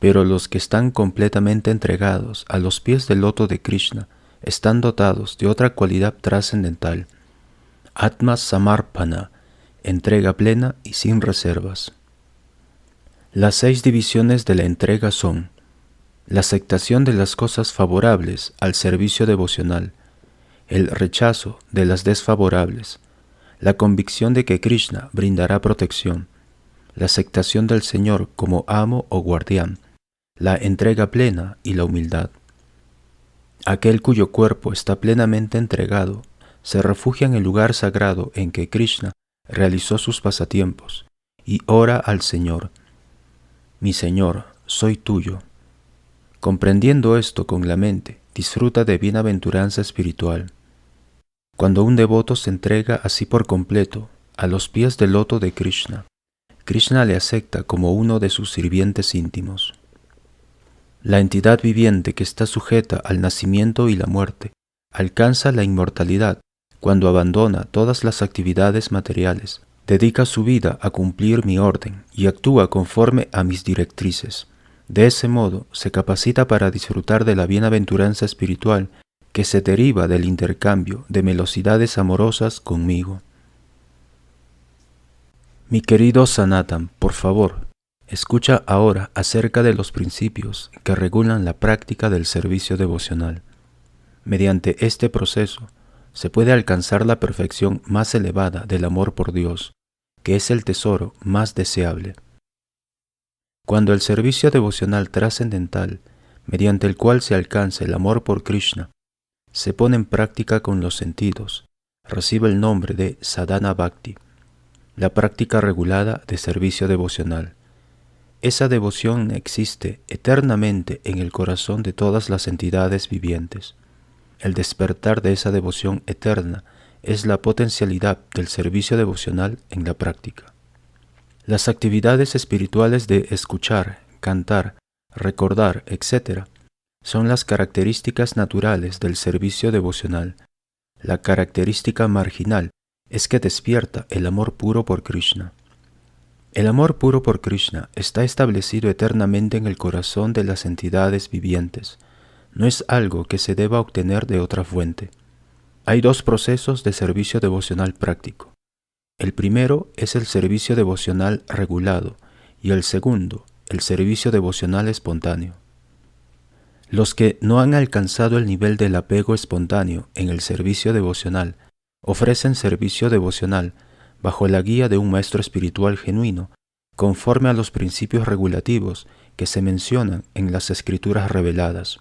pero los que están completamente entregados a los pies del loto de Krishna están dotados de otra cualidad trascendental, Atma Samarpana, entrega plena y sin reservas. Las 6 divisiones de la entrega son: la aceptación de las cosas favorables al servicio devocional, el rechazo de las desfavorables, la convicción de que Krishna brindará protección, la aceptación del Señor como amo o guardián, la entrega plena y la humildad. Aquel cuyo cuerpo está plenamente entregado se refugia en el lugar sagrado en que Krishna realizó sus pasatiempos y ora al Señor: mi Señor, soy tuyo. Comprendiendo esto con la mente, disfruta de bienaventuranza espiritual. Cuando un devoto se entrega así por completo a los pies del loto de Krishna, Krishna le acepta como uno de sus sirvientes íntimos. La entidad viviente que está sujeta al nacimiento y la muerte alcanza la inmortalidad cuando abandona todas las actividades materiales, dedica su vida a cumplir mi orden y actúa conforme a mis directrices. De ese modo se capacita para disfrutar de la bienaventuranza espiritual que se deriva del intercambio de velocidades amorosas conmigo. Mi querido Sanatan, por favor, escucha ahora acerca de los principios que regulan la práctica del servicio devocional. Mediante este proceso se puede alcanzar la perfección más elevada del amor por Dios, que es el tesoro más deseable. Cuando el servicio devocional trascendental, mediante el cual se alcanza el amor por Krishna, se pone en práctica con los sentidos, recibe el nombre de sadhana bhakti, la práctica regulada de servicio devocional. Esa devoción existe eternamente en el corazón de todas las entidades vivientes. El despertar de esa devoción eterna es la potencialidad del servicio devocional en la práctica. Las actividades espirituales de escuchar, cantar, recordar, etc., son las características naturales del servicio devocional. La característica marginal es que despierta el amor puro por Krishna. El amor puro por Krishna está establecido eternamente en el corazón de las entidades vivientes. No es algo que se deba obtener de otra fuente. Hay dos procesos de servicio devocional práctico. El primero es el servicio devocional regulado y el segundo, el servicio devocional espontáneo. Los que no han alcanzado el nivel del apego espontáneo en el servicio devocional ofrecen servicio devocional bajo la guía de un maestro espiritual genuino, conforme a los principios regulativos que se mencionan en las escrituras reveladas.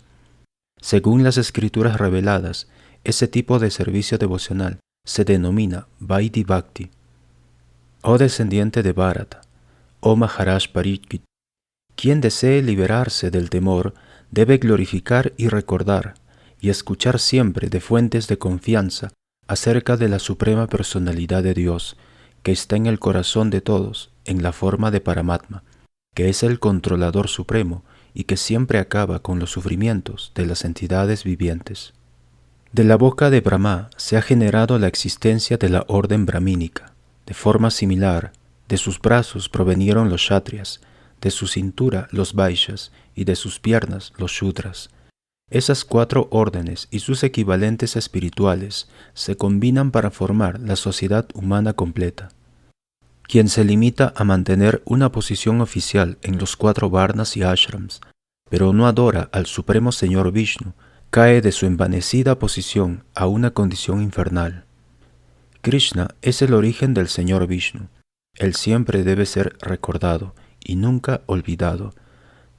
Según las escrituras reveladas, ese tipo de servicio devocional se denomina Vaidhi Bhakti. Oh descendiente de Bharata, oh Maharaj Parikshit, quien desee liberarse del temor debe glorificar y recordar y escuchar siempre de fuentes de confianza acerca de la suprema personalidad de Dios, que está en el corazón de todos en la forma de Paramatma, que es el controlador supremo y que siempre acaba con los sufrimientos de las entidades vivientes. De la boca de Brahma se ha generado la existencia de la orden brahmínica. De forma similar, de sus brazos provenieron los kshatriyas, de su cintura los vaishyas y de sus piernas los shudras. Esas cuatro órdenes y sus equivalentes espirituales se combinan para formar la sociedad humana completa. Quien se limita a mantener una posición oficial en los cuatro varnas y ashrams, pero no adora al Supremo Señor Vishnu, cae de su envanecida posición a una condición infernal. Krishna es el origen del Señor Vishnu. Él siempre debe ser recordado y nunca olvidado.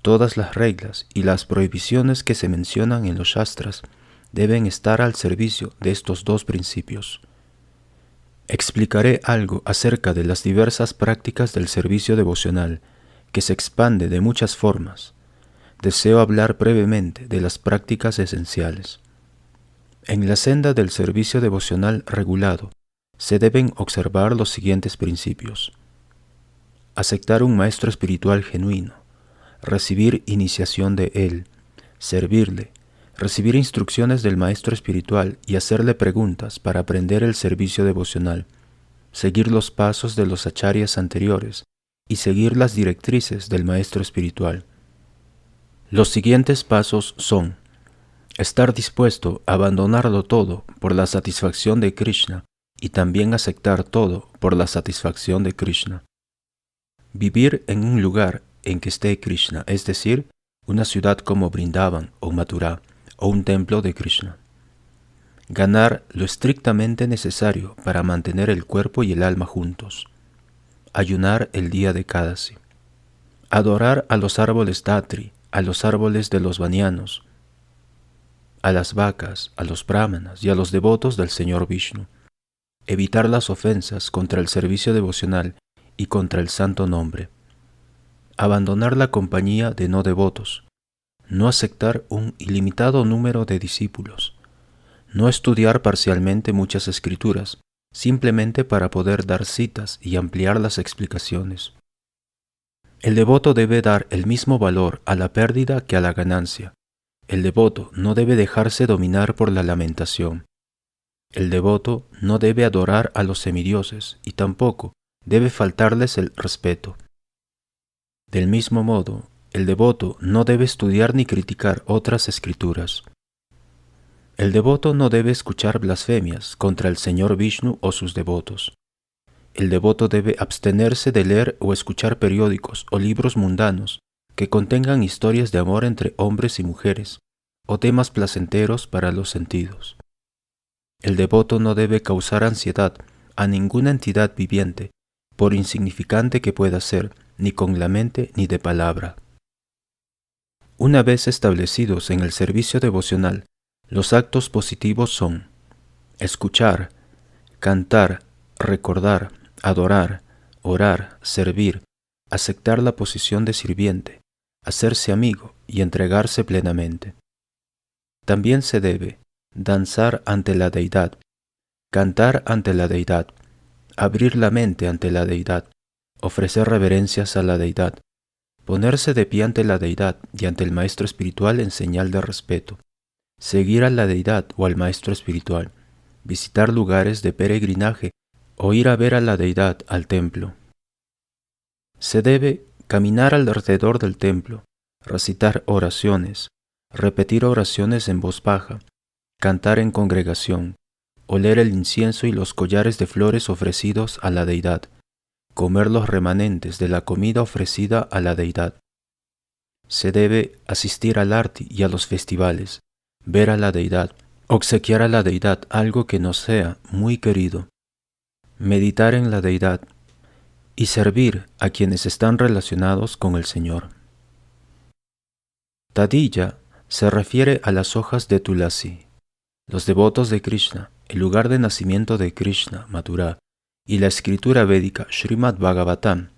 Todas las reglas y las prohibiciones que se mencionan en los Shastras deben estar al servicio de estos dos principios. Explicaré algo acerca de las diversas prácticas del servicio devocional, que se expande de muchas formas. Deseo hablar brevemente de las prácticas esenciales. En la senda del servicio devocional regulado, se deben observar los siguientes principios. Aceptar un maestro espiritual genuino, recibir iniciación de él, servirle, recibir instrucciones del maestro espiritual y hacerle preguntas para aprender el servicio devocional, seguir los pasos de los acharyas anteriores y seguir las directrices del maestro espiritual. Los siguientes pasos son: estar dispuesto a abandonarlo todo por la satisfacción de Krishna y también aceptar todo por la satisfacción de Krishna. Vivir en un lugar en que esté Krishna, es decir, una ciudad como Vrindavan o Mathura o un templo de Krishna. Ganar lo estrictamente necesario para mantener el cuerpo y el alma juntos. Ayunar el día de Kadasi. Adorar a los árboles Datri, a los árboles de los Vanianos, a las vacas, a los brahmanas y a los devotos del Señor Vishnu. Evitar las ofensas contra el servicio devocional y contra el santo nombre. Abandonar la compañía de no devotos. No aceptar un ilimitado número de discípulos. No estudiar parcialmente muchas escrituras, simplemente para poder dar citas y ampliar las explicaciones. El devoto debe dar el mismo valor a la pérdida que a la ganancia. El devoto no debe dejarse dominar por la lamentación. El devoto no debe adorar a los semidioses y tampoco debe faltarles el respeto. Del mismo modo, el devoto no debe estudiar ni criticar otras escrituras. El devoto no debe escuchar blasfemias contra el Señor Vishnu o sus devotos. El devoto debe abstenerse de leer o escuchar periódicos o libros mundanos que contengan historias de amor entre hombres y mujeres o temas placenteros para los sentidos. El devoto no debe causar ansiedad a ninguna entidad viviente, por insignificante que pueda ser, ni con la mente ni de palabra. Una vez establecidos en el servicio devocional, los actos positivos son: escuchar, cantar, recordar, adorar, orar, servir, aceptar la posición de sirviente, hacerse amigo y entregarse plenamente. También se debe danzar ante la deidad, cantar ante la deidad, abrir la mente ante la deidad, ofrecer reverencias a la deidad, Ponerse de pie ante la deidad y ante el maestro espiritual en señal de respeto. Seguir a la deidad o al maestro espiritual. Visitar lugares de peregrinaje o ir a ver a la deidad al templo. Se debe caminar alrededor del templo, recitar oraciones, repetir oraciones en voz baja, cantar en congregación, oler el incienso y los collares de flores ofrecidos a la deidad, comer los remanentes de la comida ofrecida a la deidad. Se debe asistir al arti y a los festivales, ver a la deidad, obsequiar a la deidad algo que nos sea muy querido, meditar en la deidad y servir a quienes están relacionados con el Señor. Tadilla se refiere a las hojas de Tulasi. Los devotos de Krishna, el lugar de nacimiento de Krishna, Mathura, y la escritura védica Srimad Bhagavatam.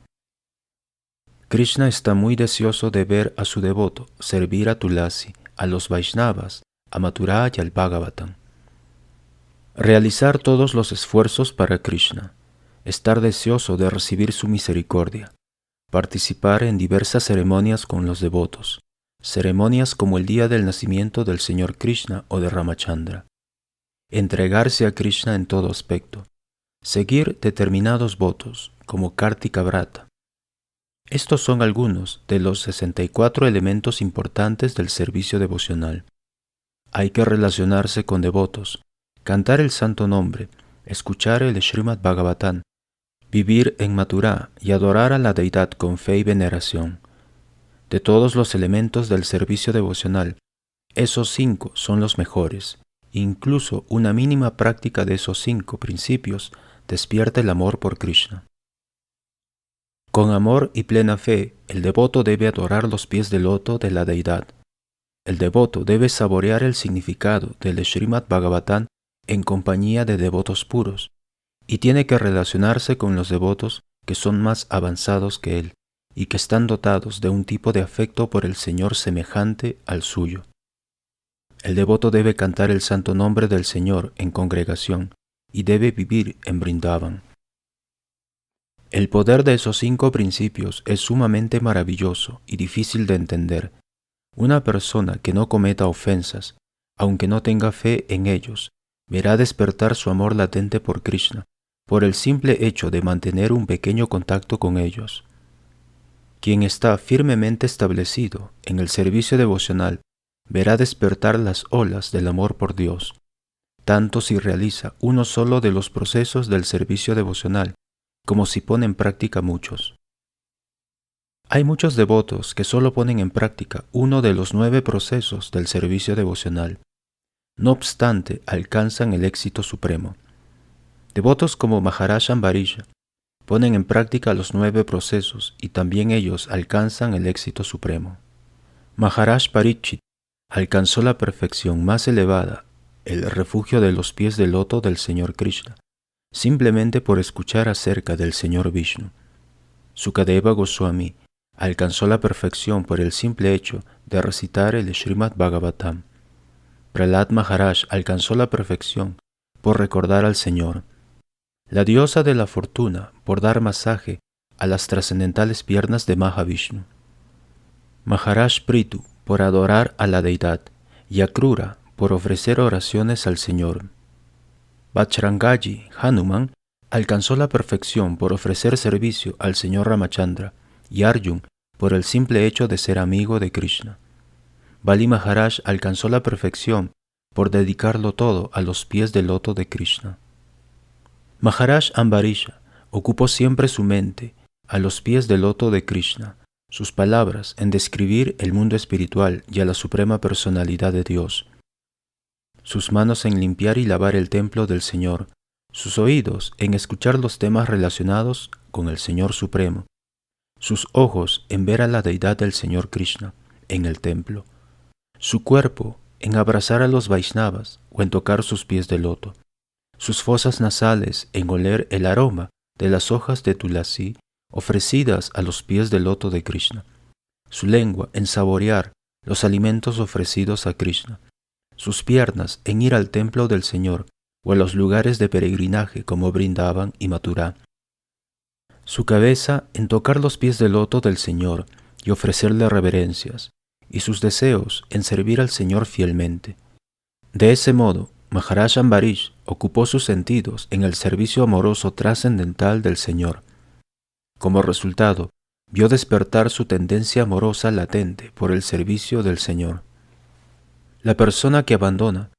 Krishna está muy deseoso de ver a su devoto servir a Tulasi, a los Vaishnavas, a Mathura y al Bhagavatam. Realizar todos los esfuerzos para Krishna, estar deseoso de recibir su misericordia, participar en diversas ceremonias con los devotos, ceremonias como el día del nacimiento del Señor Krishna o de Ramachandra, entregarse a Krishna en todo aspecto, seguir determinados votos como Kartika Vrata. Estos son algunos de los 64 elementos importantes del servicio devocional. Hay que relacionarse con devotos, cantar el santo nombre, escuchar el Srimad Bhagavatam, vivir en Mathura y adorar a la deidad con fe y veneración. De todos los elementos del servicio devocional, esos 5 son los mejores. Incluso una mínima práctica de esos 5 principios despierta el amor por Krishna. Con amor y plena fe, el devoto debe adorar los pies de loto de la deidad. El devoto debe saborear el significado del Srimad Bhagavatam en compañía de devotos puros, y tiene que relacionarse con los devotos que son más avanzados que él y que están dotados de un tipo de afecto por el Señor semejante al suyo. El devoto debe cantar el santo nombre del Señor en congregación y debe vivir en Vrindavan. El poder de esos 5 principios es sumamente maravilloso y difícil de entender. Una persona que no cometa ofensas, aunque no tenga fe en ellos, verá despertar su amor latente por Krishna, por el simple hecho de mantener un pequeño contacto con ellos. Quien está firmemente establecido en el servicio devocional verá despertar las olas del amor por Dios, tanto si realiza uno solo de los procesos del servicio devocional, como si pone en práctica muchos. Hay muchos devotos que solo ponen en práctica uno de los 9 procesos del servicio devocional. No obstante, alcanzan el éxito supremo. Devotos como Maharaj Ambarisha ponen en práctica los 9 procesos y también ellos alcanzan el éxito supremo. Maharaj Parikshit alcanzó la perfección más elevada, el refugio de los pies de loto del Señor Krishna, simplemente por escuchar acerca del Señor Vishnu. Sukadeva Goswami alcanzó la perfección por el simple hecho de recitar el Srimad Bhagavatam. Prahlad Maharaj alcanzó la perfección por recordar al Señor. La diosa de la fortuna por dar masaje a las trascendentales piernas de Mahavishnu. Maharaj Prithu por adorar a la deidad y Akrura por ofrecer oraciones al Señor. Bajrangaji Hanuman alcanzó la perfección por ofrecer servicio al Señor Ramachandra y Arjun por el simple hecho de ser amigo de Krishna. Bali Maharaj alcanzó la perfección por dedicarlo todo a los pies del loto de Krishna. Maharaj Ambarisha ocupó siempre su mente a los pies del loto de Krishna, sus palabras en describir el mundo espiritual y a la suprema personalidad de Dios, sus manos en limpiar y lavar el templo del Señor, sus oídos en escuchar los temas relacionados con el Señor Supremo, sus ojos en ver a la deidad del Señor Krishna en el templo, su cuerpo en abrazar a los Vaishnavas o en tocar sus pies de loto, sus fosas nasales en oler el aroma de las hojas de Tulasi ofrecidas a los pies del loto de Krishna, su lengua en saborear los alimentos ofrecidos a Krishna, sus piernas en ir al templo del Señor o a los lugares de peregrinaje como Vrindavan y Mathura, su cabeza en tocar los pies del loto del Señor y ofrecerle reverencias, y sus deseos en servir al Señor fielmente. De ese modo, Maharaj Ambarish ocupó sus sentidos en el servicio amoroso trascendental del Señor. Como resultado, vio despertar su tendencia amorosa latente por el servicio del Señor. La persona que abandona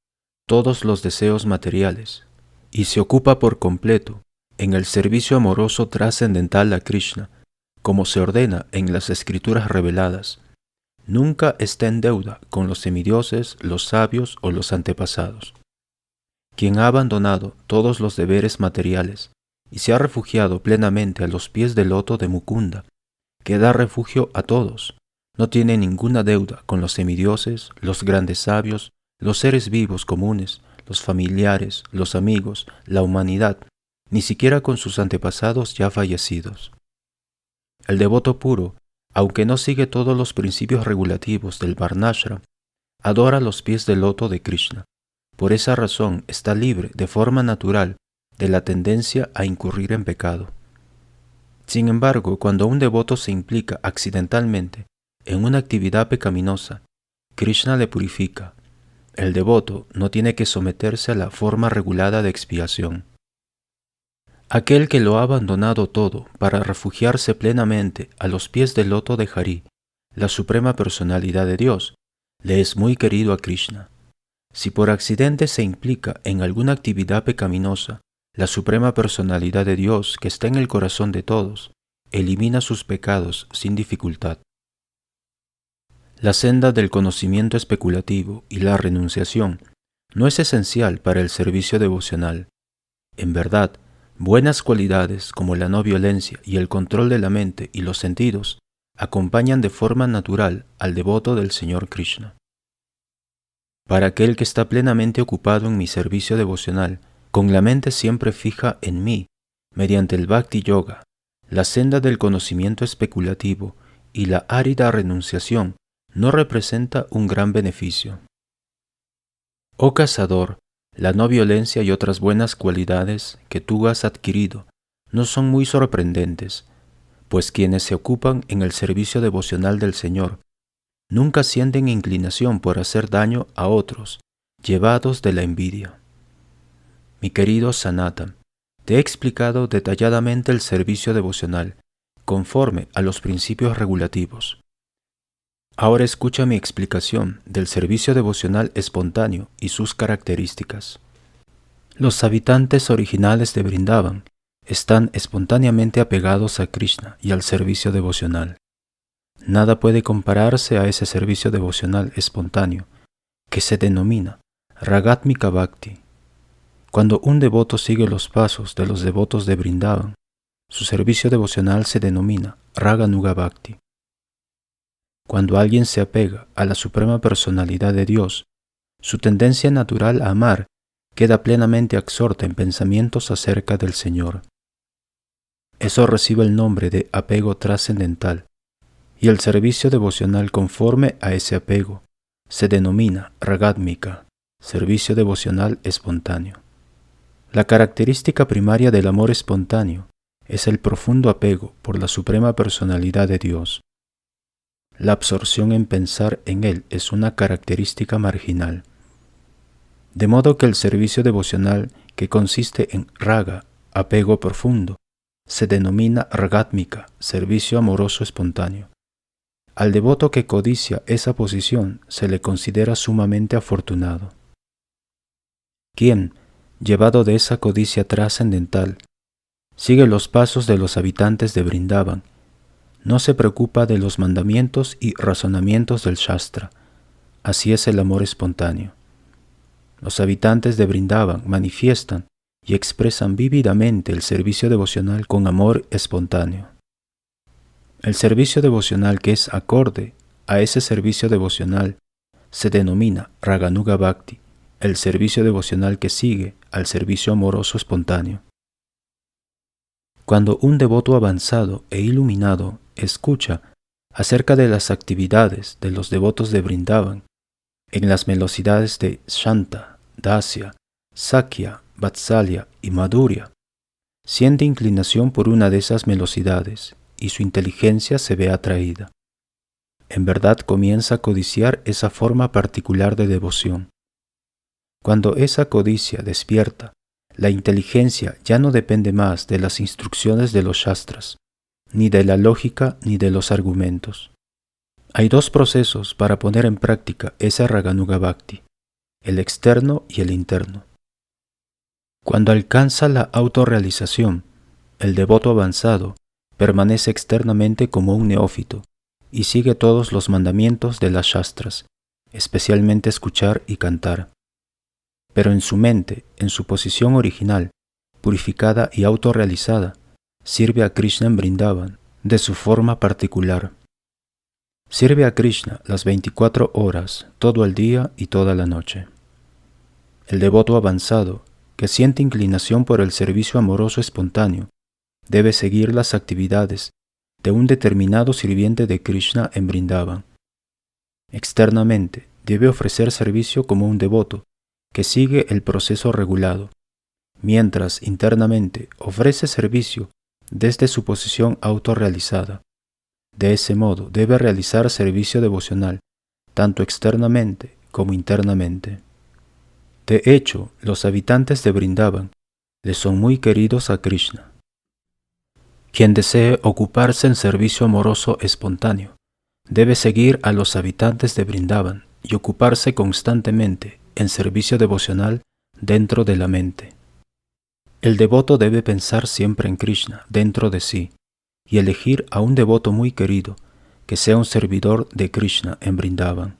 todos los deseos materiales y se ocupa por completo en el servicio amoroso trascendental a Krishna, como se ordena en las escrituras reveladas, nunca está en deuda con los semidioses, los sabios o los antepasados. Quien ha abandonado todos los deberes materiales y se ha refugiado plenamente a los pies del loto de Mukunda, que da refugio a todos, no tiene ninguna deuda con los semidioses, los grandes sabios, los seres vivos comunes, los familiares, los amigos, la humanidad, ni siquiera con sus antepasados ya fallecidos. El devoto puro, aunque no sigue todos los principios regulativos del Varnashram, adora los pies del loto de Krishna. Por esa razón está libre de forma natural de la tendencia a incurrir en pecado. Sin embargo, cuando un devoto se implica accidentalmente en una actividad pecaminosa, Krishna le purifica. El devoto no tiene que someterse a la forma regulada de expiación. Aquel que lo ha abandonado todo para refugiarse plenamente a los pies del loto de Hari, la suprema personalidad de Dios, le es muy querido a Krishna. Si por accidente se implica en alguna actividad pecaminosa, la suprema personalidad de Dios que está en el corazón de todos, elimina sus pecados sin dificultad. La senda del conocimiento especulativo y la renunciación no es esencial para el servicio devocional. En verdad, buenas cualidades como la no violencia y el control de la mente y los sentidos acompañan de forma natural al devoto del Señor Krishna. Para aquel que está plenamente ocupado en mi servicio devocional, con la mente siempre fija en mí, mediante el Bhakti Yoga, la senda del conocimiento especulativo y la árida renunciación no representa un gran beneficio. Oh cazador, la no violencia y otras buenas cualidades que tú has adquirido no son muy sorprendentes, pues quienes se ocupan en el servicio devocional del Señor nunca sienten inclinación por hacer daño a otros, llevados de la envidia. Mi querido Sanatan, te he explicado detalladamente el servicio devocional, conforme a los principios regulativos. Ahora escucha mi explicación del servicio devocional espontáneo y sus características. Los habitantes originales de Vrindavan están espontáneamente apegados a Krishna y al servicio devocional. Nada puede compararse a ese servicio devocional espontáneo, que se denomina Ragatmika Bhakti. Cuando un devoto sigue los pasos de los devotos de Vrindavan, su servicio devocional se denomina Raganuga Bhakti. Cuando alguien se apega a la suprema personalidad de Dios, su tendencia natural a amar queda plenamente absorta en pensamientos acerca del Señor. Eso recibe el nombre de apego trascendental, y el servicio devocional conforme a ese apego se denomina Ragatmika, servicio devocional espontáneo. La característica primaria del amor espontáneo es el profundo apego por la suprema personalidad de Dios. La absorción en pensar en Él es una característica marginal. De modo que el servicio devocional, que consiste en raga, apego profundo, se denomina Ragatmika, servicio amoroso espontáneo. Al devoto que codicia esa posición se le considera sumamente afortunado. Quien, llevado de esa codicia trascendental, sigue los pasos de los habitantes de Vrindavan, no se preocupa de los mandamientos y razonamientos del Shastra. Así es el amor espontáneo. Los habitantes de Vrindavan manifiestan y expresan vívidamente el servicio devocional con amor espontáneo. El servicio devocional que es acorde a ese servicio devocional se denomina Raganuga Bhakti, el servicio devocional que sigue al servicio amoroso espontáneo. Cuando un devoto avanzado e iluminado escucha acerca de las actividades de los devotos de Vrindavan, en las velocidades de Shanta, Dasya, Sakya, Vatsalya y Madhurya, siente inclinación por una de esas velocidades y su inteligencia se ve atraída. en verdad comienza a codiciar esa forma particular de devoción. Cuando esa codicia despierta, la inteligencia ya no depende más de las instrucciones de los Shastras, ni de la lógica ni de los argumentos. Hay dos procesos para poner en práctica ese Raganuga Bhakti, el externo y el interno. Cuando alcanza la autorrealización, el devoto avanzado permanece externamente como un neófito y sigue todos los mandamientos de las Shastras, especialmente escuchar y cantar. Pero en su mente, en su posición original, purificada y autorrealizada, sirve a Krishna en Vrindavan de su forma particular. Sirve a Krishna las 24 horas, todo el día y toda la noche. El devoto avanzado, que siente inclinación por el servicio amoroso espontáneo, debe seguir las actividades de un determinado sirviente de Krishna en Vrindavan. Externamente, debe ofrecer servicio como un devoto que sigue el proceso regulado, mientras internamente ofrece servicio desde su posición autorrealizada. De ese modo debe realizar servicio devocional, tanto externamente como internamente. De hecho, los habitantes de Vrindavan le son muy queridos a Krishna. Quien desee ocuparse en servicio amoroso espontáneo, debe seguir a los habitantes de Vrindavan y ocuparse constantemente en servicio devocional dentro de la mente. El devoto debe pensar siempre en Krishna dentro de sí y elegir a un devoto muy querido que sea un servidor de Krishna en Vrindavan.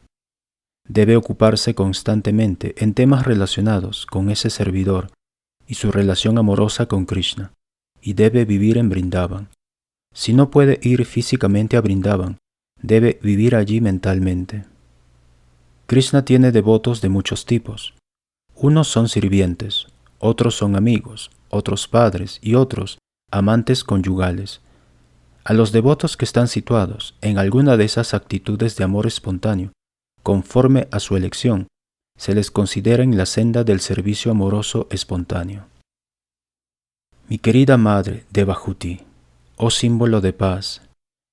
Debe ocuparse constantemente en temas relacionados con ese servidor y su relación amorosa con Krishna, y debe vivir en Vrindavan. Si no puede ir físicamente a Vrindavan, debe vivir allí mentalmente. Krishna tiene devotos de muchos tipos. Unos son sirvientes, otros son amigos, otros padres y otros amantes conyugales. A los devotos que están situados en alguna de esas actitudes de amor espontáneo, conforme a su elección, se les considera en la senda del servicio amoroso espontáneo. Mi querida madre Devahuti, oh símbolo de paz,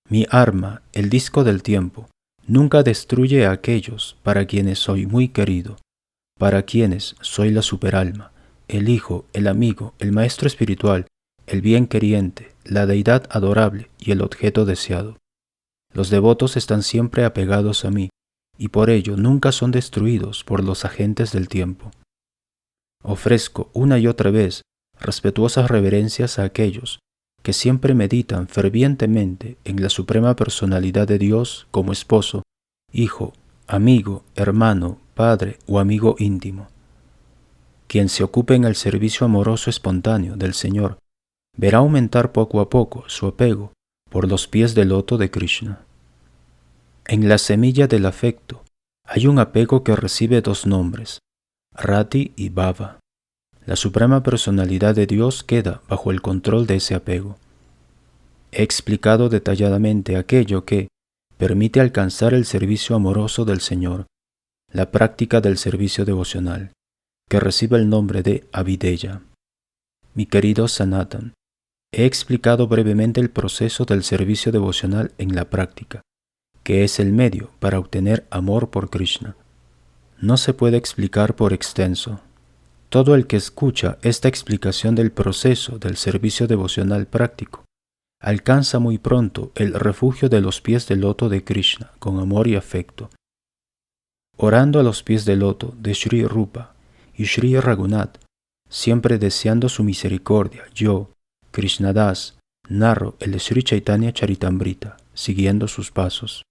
mi arma, el disco del tiempo, nunca destruye a aquellos para quienes soy muy querido, para quienes soy la superalma, el hijo, el amigo, el maestro espiritual, el bien queriente, la deidad adorable y el objeto deseado. Los devotos están siempre apegados a mí, y por ello nunca son destruidos por los agentes del tiempo. Ofrezco una y otra vez respetuosas reverencias a aquellos que siempre meditan fervientemente en la suprema personalidad de Dios como esposo, hijo, amigo, hermano, padre o amigo íntimo. Quien se ocupe en el servicio amoroso espontáneo del Señor verá aumentar poco a poco su apego por los pies del loto de Krishna. En la semilla del afecto hay un apego que recibe dos nombres, Rati y Bhava. La suprema personalidad de Dios queda bajo el control de ese apego. He explicado detalladamente aquello que permite alcanzar el servicio amoroso del Señor, la práctica del servicio devocional, que recibe el nombre de Avideya. Mi querido Sanatan, he explicado brevemente el proceso del servicio devocional en la práctica, que es el medio para obtener amor por Krishna. No se puede explicar por extenso. Todo el que escucha esta explicación del proceso del servicio devocional práctico alcanza muy pronto el refugio de los pies del loto de Krishna con amor y afecto. Orando a los pies del loto de Sri Rupa y Sri Raghunath, siempre deseando su misericordia, yo, Krishnadas, narro el Sri Chaitanya Charitamrita, siguiendo sus pasos.